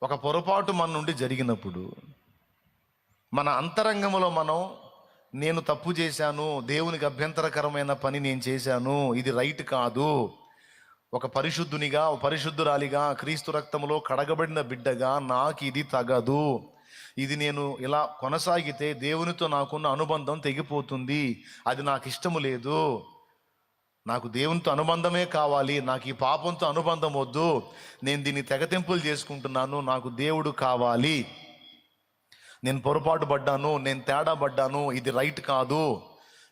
ఒక పొరపాటు మన నుండి జరిగినప్పుడు మన అంతరంగంలో నేను తప్పు చేశాను, దేవునికి అభ్యంతరకరమైన పని నేను చేశాను, ఇది రైట్ కాదు, ఒక పరిశుద్ధునిగా ఒక పరిశుద్ధురాలిగా క్రీస్తు రక్తంలో కడగబడిన బిడ్డగా నాకు ఇది తగదు, ఇది నేను ఇలా కొనసాగితే దేవునితో నాకున్న అనుబంధం తెగిపోతుంది, అది నాకు ఇష్టము లేదు, నాకు దేవునితో అనుబంధమే కావాలి, నాకు ఈ పాపంతో అనుబంధం వద్దు, నేను దీన్ని తెగతింపులు చేసుకుంటున్నాను, నాకు దేవుడు కావాలి, నేను పొరపాటు పడ్డాను, నేను తేడా పడ్డాను, ఇది రైట్ కాదు,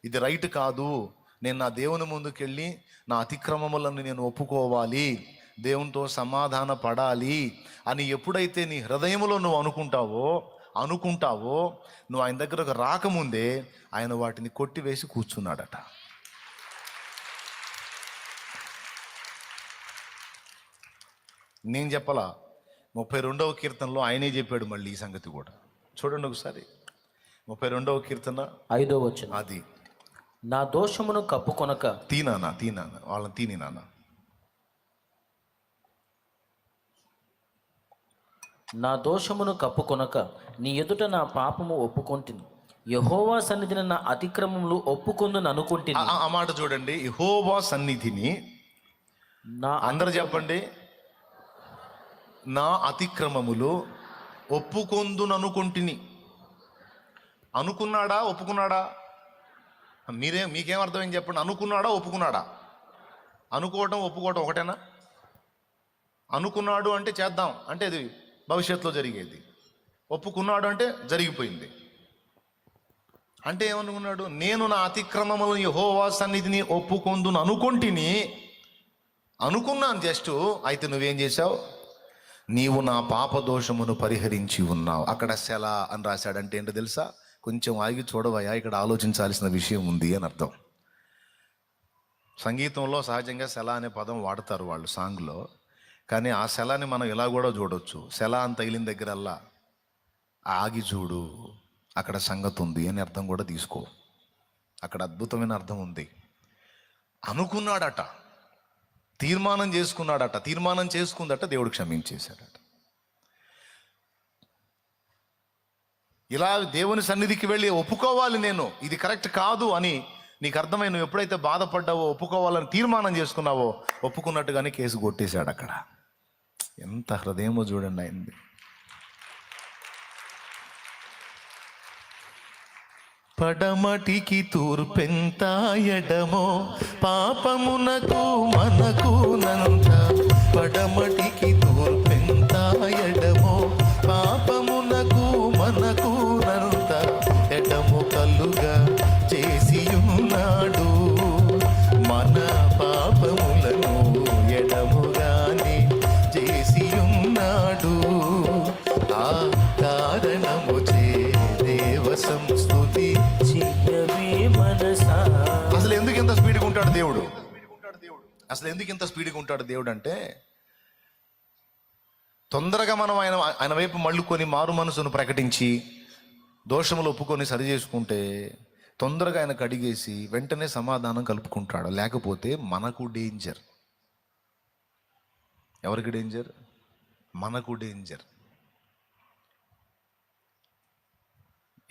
ఇది రైట్ కాదు, నేను నా దేవుని ముందుకెళ్ళి నా అతిక్రమములను నేను ఒప్పుకోవాలి, దేవునితో సమాధాన పడాలి అని ఎప్పుడైతే నీ హృదయంలో నువ్వు అనుకుంటావో నువ్వు ఆయన దగ్గరకు రాకముందే ఆయన వాటిని కొట్టివేసి కూర్చున్నాడట. నేను చెప్పలా, 32వ కీర్తనలో ఆయనే చెప్పాడు మళ్ళీ ఈ సంగతి కూడా. చూడండి ఒకసారి 32వ కీర్తన 5వ వచనం. అది నా దోషమును కప్పుకొనక తీనానా వాళ్ళని తీని నాన్న. నా దోషమును కప్పుకొనక నీ ఎదుట నా పాపము ఒప్పుకొంటిని, యెహోవా సన్నిధిని నా అతిక్రమములు ఒప్పుకొందును అనుకుంటుని. ఆ మాట చూడండి, యెహోవా సన్నిధిని అందరూ చెప్పండి, నా అతిక్రమములు ఒప్పుకొందుననుకుంటుని. అనుకున్నాడా ఒప్పుకున్నాడా? మీకేం అర్థమైంది చెప్పండి. అనుకున్నాడా ఒప్పుకున్నాడా? అనుకోవటం ఒప్పుకోవటం ఒకటేనా? అనుకున్నాడు అంటే చేద్దాం అంటే అది భవిష్యత్తులో జరిగేది, ఒప్పుకున్నాడు అంటే జరిగిపోయింది. అంటే ఏమనుకున్నాడు? నేను నా అతిక్రమములను యెహోవా సన్నిధిని ఒప్పుకొందును అనుకున్నాను జస్ట్. అయితే నువ్వేం చేశావు? నీవు నా పాపదోషమును పరిహరించి ఉన్నావు. అక్కడ సెల అని రాశాడంటే ఏంటో తెలుసా? కొంచెం ఆగి చూడవయ్యా, ఇక్కడ ఆలోచించాల్సిన విషయం ఉంది అని అర్థం. సంగీతంలో సహజంగా సెల అనే పదం వాడతారు వాళ్ళు సాంగ్లో, కానీ ఆ సెలాని మనం ఇలా కూడా చూడవచ్చు. సెల అని తగిలిన దగ్గరల్లా ఆగి చూడు, అక్కడ సంగతి ఉంది అని అర్థం కూడా తీసుకో. అక్కడ అద్భుతమైన అర్థం ఉంది. అనుకున్నాడట, తీర్మానం చేసుకున్నాడట, తీర్మానం చేసుకుందట, దేవుడు క్షమించేశాడట. ఇలా దేవుని సన్నిధికి వెళ్ళి ఒప్పుకోవాలి, నేను ఇది కరెక్ట్ కాదు అని నీకు అర్థమై నువ్వు ఎప్పుడైతే బాధపడ్డావో, ఒప్పుకోవాలని తీర్మానం చేసుకున్నావో, ఒప్పుకున్నట్టుగానే కేసు కొట్టేశాడు అక్కడ. ఎంత హృదయమో చూడండి అయింది. పడమటికి తూర్పెంత ఎడమో పాపమునకు మనకు నంత, పడమటికి తూర్పెంత ఎడమో పాపమునకు మనకు నంత, ఎడము కలుగా చేసి ఉన్నాడు మన పాపములను, ఎడముగాని చేసి ఉన్నాడు, ఆ కారణము చే దేవ సంస్తుతి. అసలు ఎందుకు ఇంత స్పీడ్గా ఉంటాడు దేవుడు? అసలు ఎందుకు ఇంత స్పీడ్గా ఉంటాడు దేవుడు అంటే, తొందరగా మనం ఆయన వైపు మళ్ళుకొని మారు మనసును ప్రకటించి దోషములు ఒప్పుకొని సరి చేసుకుంటే తొందరగా ఆయనకు అడిగేసి వెంటనే సమాధానం కలుపుకుంటాడు. లేకపోతే మనకు డేంజర్. ఎవరికి డేంజర్? మనకు డేంజర్.